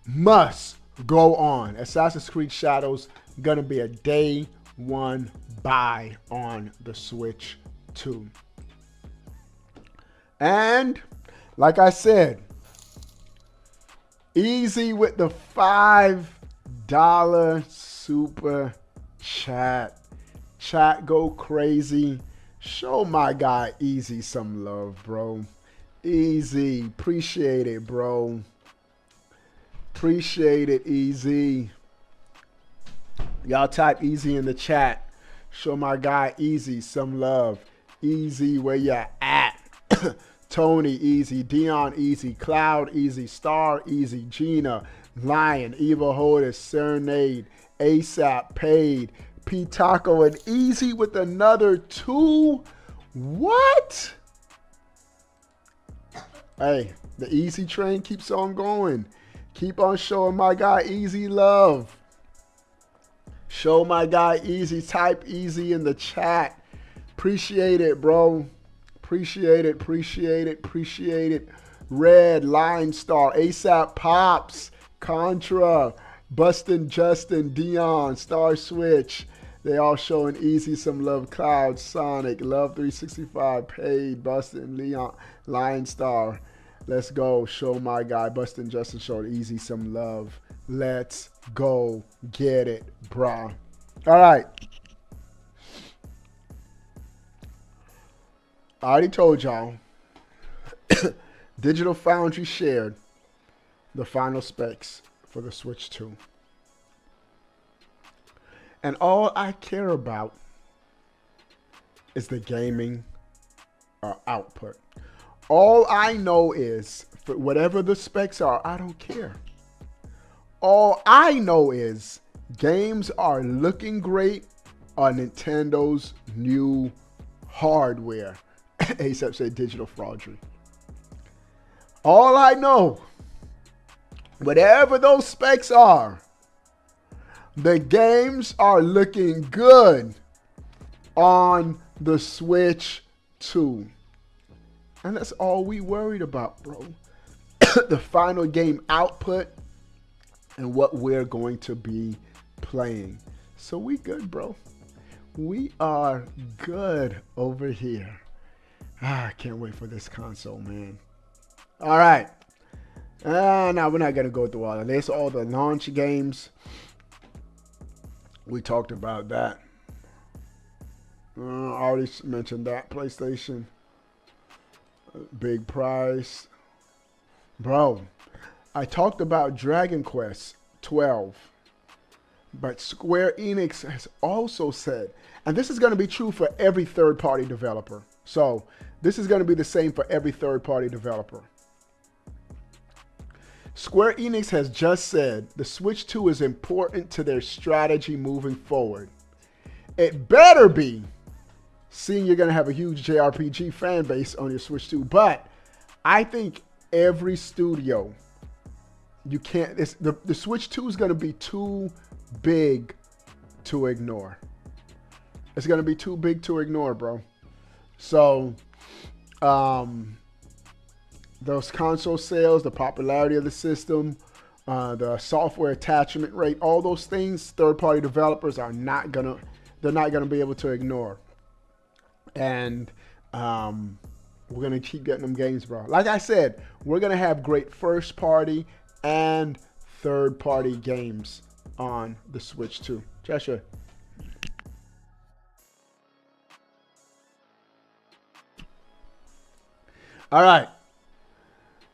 must go on. Assassin's Creed Shadows gonna be a day one buy on the Switch 2. And like I said, easy with the $5 super chat. Chat go crazy. Show my guy Easy some love, bro. Easy. Appreciate it, bro. Appreciate it, Easy. Y'all type Easy in the chat. Show my guy Easy some love. Easy, where you at? Tony, Easy. Dion, Easy. Cloud, Easy. Star, Easy. Gina, Lion, Eva Holders, Serenade, ASAP, Paid, P Taco, and Easy with another 2. What? Hey, the Easy train keeps on going. Keep on showing my guy Easy love. Show my guy Easy. Type Easy in the chat. Appreciate it, bro. Appreciate it. Appreciate it. Appreciate it. Red, Line Star, ASAP Pops, Contra, Bustin' Justin, Dion, Star Switch. They all showing Easy some love. Cloud, Sonic, Love 365, Paid, Bustin', Leon, Lion Star. Let's go. Show my guy Bustin' Justin showed Easy some love. Let's go get it, brah. All right. I already told y'all. Digital Foundry shared the final specs for the Switch 2. And all I care about is the gaming output. All I know is, for whatever the specs are, I don't care. All I know is games are looking great on Nintendo's new hardware. ASAP said Digital Foundry. All I know, whatever those specs are, the games are looking good on the Switch 2. And that's all we worried about, bro. The final game output and what we're going to be playing. So we good, bro. We are good over here. I can't wait for this console, man. All right. Now we're not going to go through all of this. All the launch games. We talked about that. I already mentioned that. PlayStation. Big price. Bro, I talked about Dragon Quest 12. But Square Enix has also said, and this is going to be true for every third-party developer. So this is going to be the same for every third-party developer. Square Enix has just said the Switch 2 is important to their strategy moving forward. It better be, seeing you're going to have a huge JRPG fan base on your Switch 2. But I think every studio, you can't, the Switch 2 is going to be too big to ignore. It's going to be too big to ignore, bro. So, those console sales, the popularity of the system, the software attachment rate, all those things, third-party developers are not gonna, they're not gonna be able to ignore. And we're gonna keep getting them games, bro. Like I said, we're gonna have great first-party and third-party games on the Switch 2. Joshua. All right.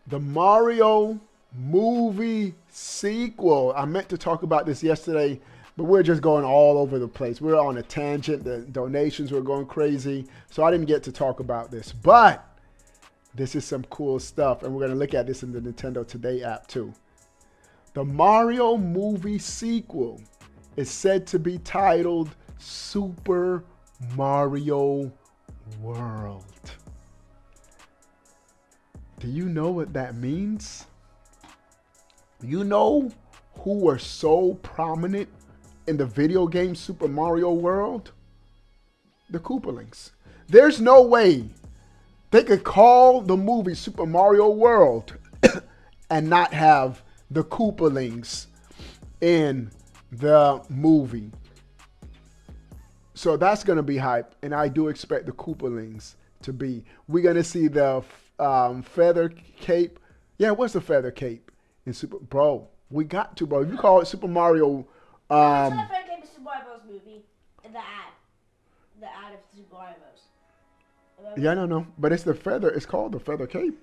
The Mario movie sequel. I meant to talk about this yesterday, but we're just going all over the place. We're on a tangent. The donations were going crazy, so I didn't get to talk about this. But this is some cool stuff, and we're going to look at this in the Nintendo Today app too. The Mario movie sequel is said to be titled Super Mario World. Do you know what that means? You know who were so prominent in the video game Super Mario World? The Koopalings. There's no way they could call the movie Super Mario World and not have the Koopalings in the movie. So that's going to be hype, and I do expect the Koopalings to be. We're going to see the feather cape. Yeah, what's the feather cape in Super? Bro, we got to, bro. If you call it Super Mario. I saw the feather cape in Super Mario Bros. Movie in the ad. The ad of Super Mario Bros. Yeah, I don't know. But it's the feather. It's called the feather cape.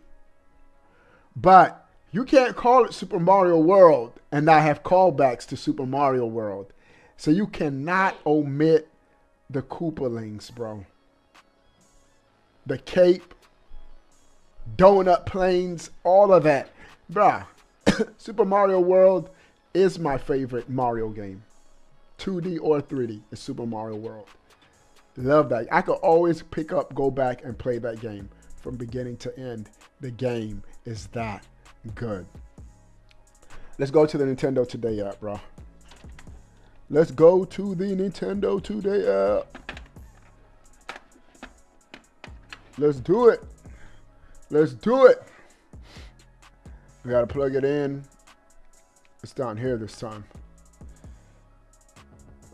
But you can't call it Super Mario World and not have callbacks to Super Mario World. So you cannot omit the Koopalings, bro. The cape, donut planes, all of that. Bruh, Super Mario World is my favorite Mario game. 2D or 3D is Super Mario World. Love that. I could always pick up, go back, and play that game from beginning to end. The game is that good. Let's go to the Nintendo Today app, bro. Let's go to the Nintendo Today app. Let's do it. Let's do it. We gotta plug it in. It's down here this time.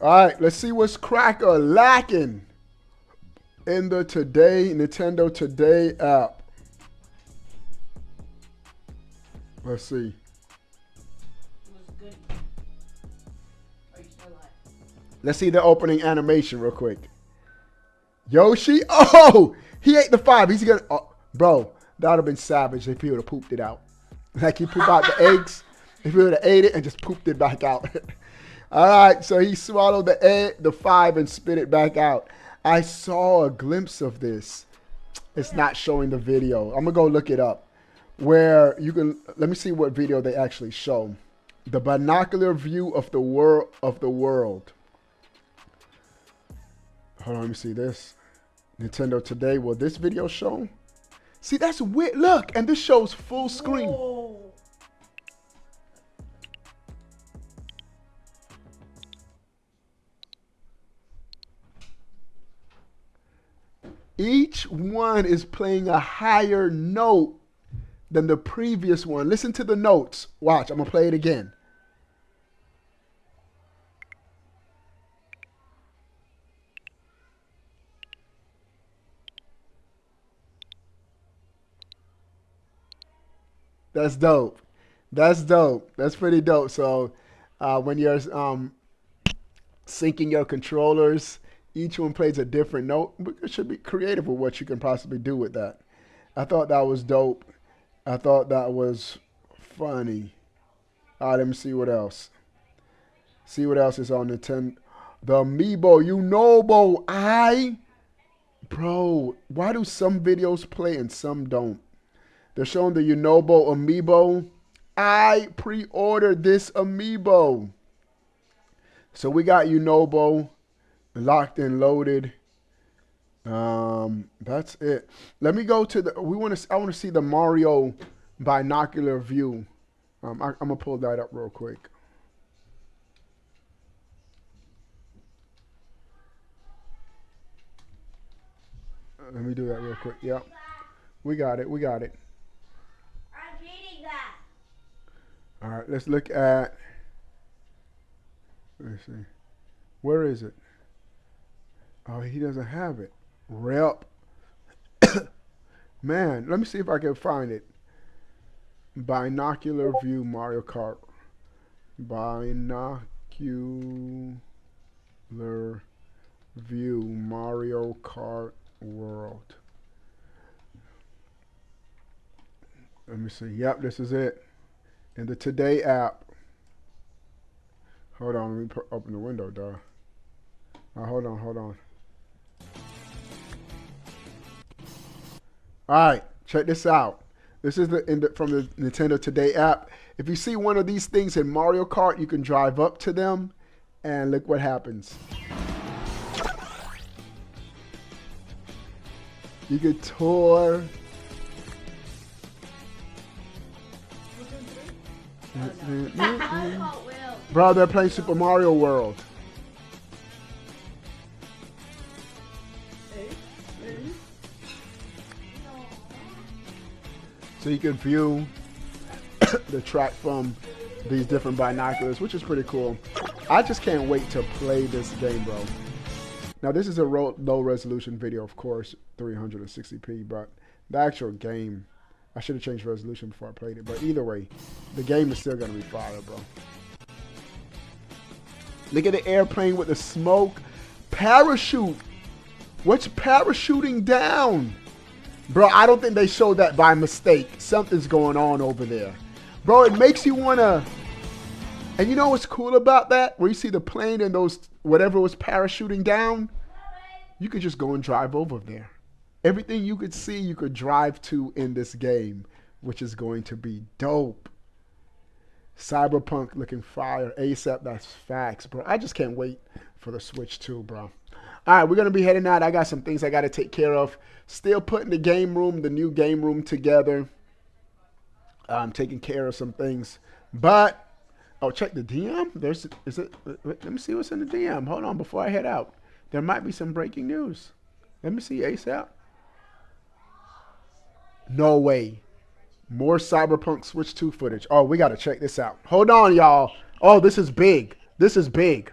All right, let's see what's cracker lacking in the Nintendo Today app. Let's see. Let's see the opening animation real quick. Yoshi, oh, he ate the 5. He's gonna, oh, bro, that would have been savage if he would have pooped it out. Like he pooped out the eggs, if he would have ate it and just pooped it back out. All right, so he swallowed the egg, the 5, and spit it back out. I saw a glimpse of this. It's not showing the video. I'm gonna go look it up. Where you can, let me see what video they actually show. The binocular view of the world Hold on, let me see this. Nintendo Today, will this video show? See, that's weird. Look, and this shows full screen. Whoa. Each one is playing a higher note than the previous one. Listen to the notes. Watch, I'm gonna play it again. That's dope. That's dope. That's pretty dope. So when you're syncing your controllers, each one plays a different note. It should be creative with what you can possibly do with that. I thought that was dope. I thought that was funny. All right, let me see what else. See what else is on Nintendo. The Amiibo, Bro, why do some videos play and some don't? They're showing the Unobo Amiibo. I pre-ordered this Amiibo. So we got Unobo locked and loaded. That's it. Let me go to the. I want to see the Mario binocular view. I'm gonna pull that up real quick. Let me do that real quick. Yep, we got it. We got it. I'm reading that. All right, let's look at. Let's see. Where is it? Oh, he doesn't have it. Rep. Man, let me see if I can find it. Binocular view Mario Kart. Binocular view Mario Kart World. Let me see. Yep, this is it. In the Today app. Hold on, let me open the window, dog. Hold on. All right, check this out. This is from the Nintendo Today app. If you see one of these things in Mario Kart, you can drive up to them, and look what happens. You can tour. Bro, they're playing Super Mario World. So you can view the track from these different binoculars, which is pretty cool. I just can't wait to play this game, bro. Now, this is a low resolution video, of course, 360p, but the actual game, I should have changed resolution before I played it. But either way, the game is still going to be fire, bro. Look at the airplane with the smoke parachute. What's parachuting down? Bro, I don't think they showed that by mistake. Something's going on over there. Bro, it makes you want to... And you know what's cool about that? Where you see the plane and those, whatever was parachuting down, you could just go and drive over there. Everything you could see, you could drive to in this game, which is going to be dope. Cyberpunk looking fire. ASAP, that's facts, bro. I just can't wait for the Switch 2, bro. All right, we're going to be heading out. I got some things I got to take care of. Still putting the game room, the new game room together. I'm taking care of some things. But, oh, check the DM. Let me see what's in the DM. Hold on, before I head out. There might be some breaking news. Let me see, ASAP. No way. More Cyberpunk Switch 2 footage. Oh, we got to check this out. Hold on, y'all. Oh, this is big. This is big.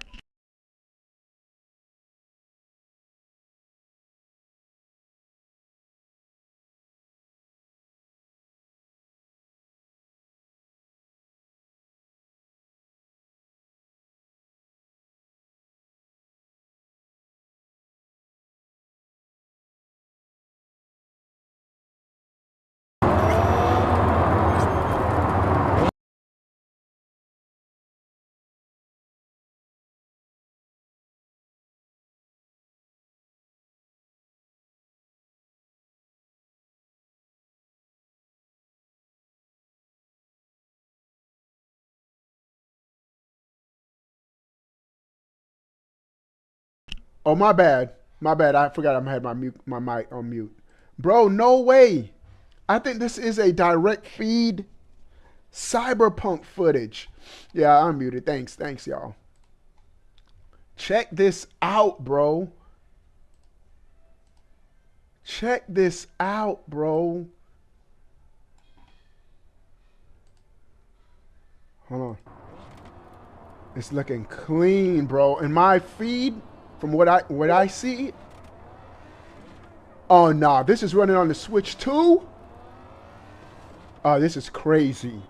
Oh, my bad. My bad. I forgot I had my mic on mute. Bro, no way. I think this is a direct feed Cyberpunk footage. Yeah, I'm muted. Thanks, y'all. Check this out, bro. Check this out, bro. Hold on. It's looking clean, bro. In my feed, from what I see. Oh, nah. This is running on the Switch 2? Oh, this is crazy.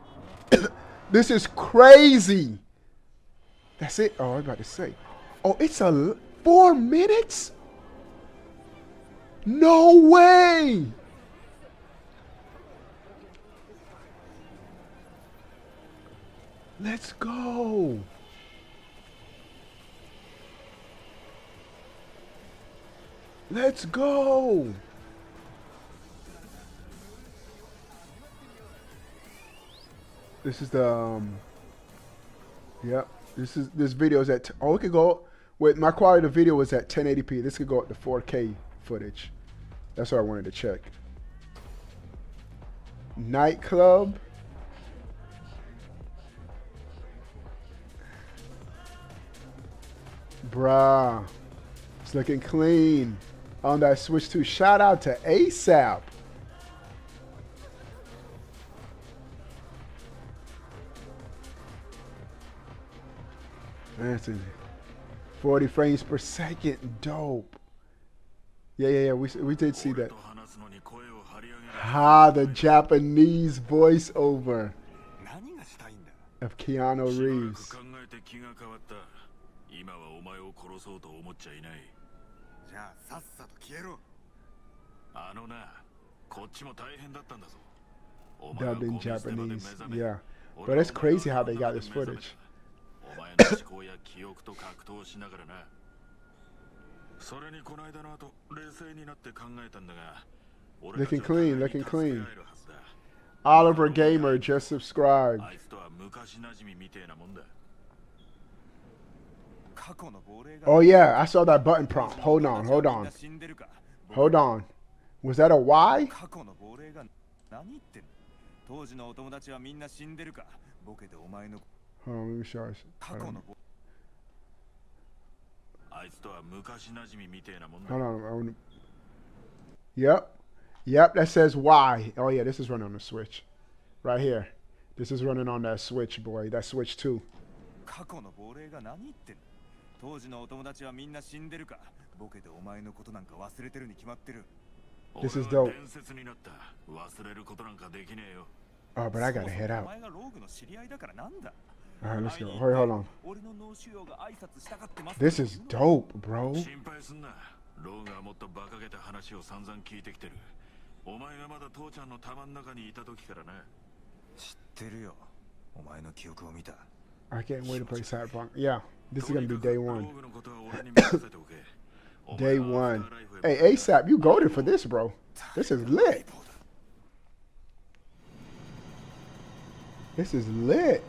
This is crazy. That's it? Oh, I was about to say. Oh, it's 4 minutes? No way. Let's go. Let's go. This is the yep. This video is at it could go with my quality of the video was at 1080p. This could go up to 4K footage. That's what I wanted to check. Nightclub. Bruh. It's looking clean on that Switch 2. Shout out to ASAP. That's 40 frames per second. Dope. Yeah. We did see that. The Japanese voiceover of Keanu Reeves. Dubbed in Japanese. Yeah. But it's crazy how they got this footage. Looking clean, looking clean. Oliver Gamer just subscribed. Oh yeah, I saw that button prompt. Hold on. Was that a Y? Hold on, let me show you. Hold on. Yep, that says Y. Oh yeah, this is running on the Switch. Right here. This is running on that Switch, boy. That Switch 2. This is dope. Oh, but I gotta head out. Alright, let's go. Hold on. This is dope, bro. ローがもっと馬鹿げた話を散々聞いてきてる。お前がまだ父ちゃんの玉の中にいた時からな。知ってるよ。お前の記憶を見た。I can't wait to play Cyberpunk. Yeah, this is gonna be day one. Day one. Hey, ASAP, you goated for this, bro. This is lit. This is lit.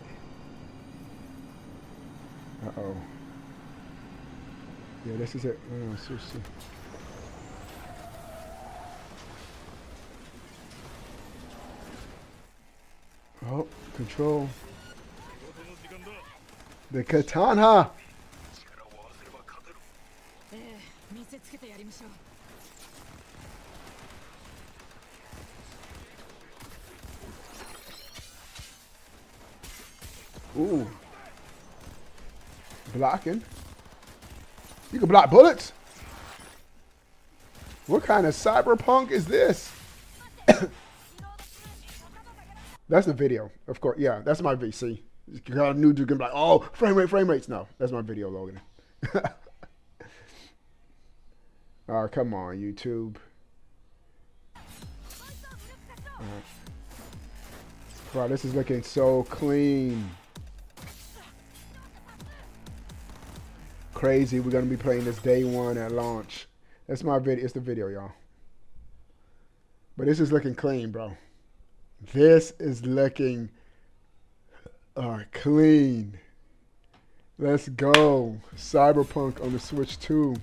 Uh-oh. Yeah, this is it. Oh, seriously. Oh, control. The katana. Ooh. Blocking. You can block bullets? What kind of cyberpunk is this? That's the video, of course. Yeah, that's my VC. You got a new dude can be like, oh, frame rates. No, that's my video, Logan. Oh, come on, YouTube. Wow, this is looking so clean. Crazy, we're gonna be playing this day one at launch. That's my video, it's the video, y'all. But this is looking clean, bro. This is looking clean. Let's go. Cyberpunk on the Switch 2.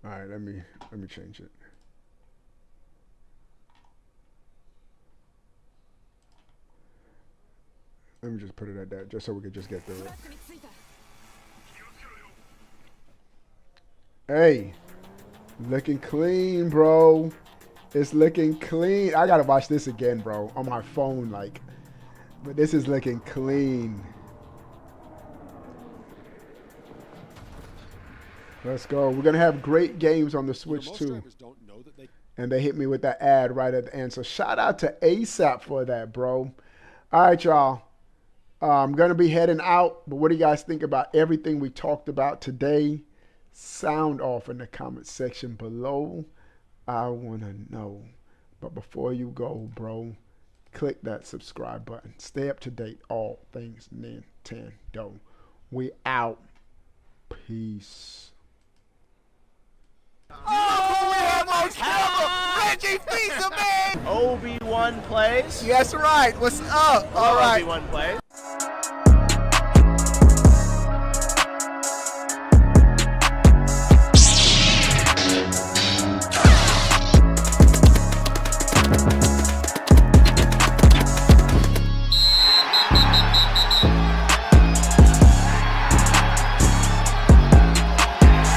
All right, let me change it. Let me just put it at that, just so we can just get through it. Hey, looking clean, bro. It's looking clean. I gotta watch this again, bro, on my phone, like. But this is looking clean. Let's go. We're gonna have great games on the Switch too. And they hit me with that ad right at the end. So shout out to ASAP for that, bro. All right, y'all. I'm gonna be heading out. But what do you guys think about everything we talked about today? Sound off in the comment section below. I wanna know. But before you go, bro, click that subscribe button. Stay up to date. All things Nintendo. We out. Peace. Oh, we have most ever! Reggie Fils-Aimé! Obi-Wan plays. Yes, right. What's up? All right. Obi-Wan plays.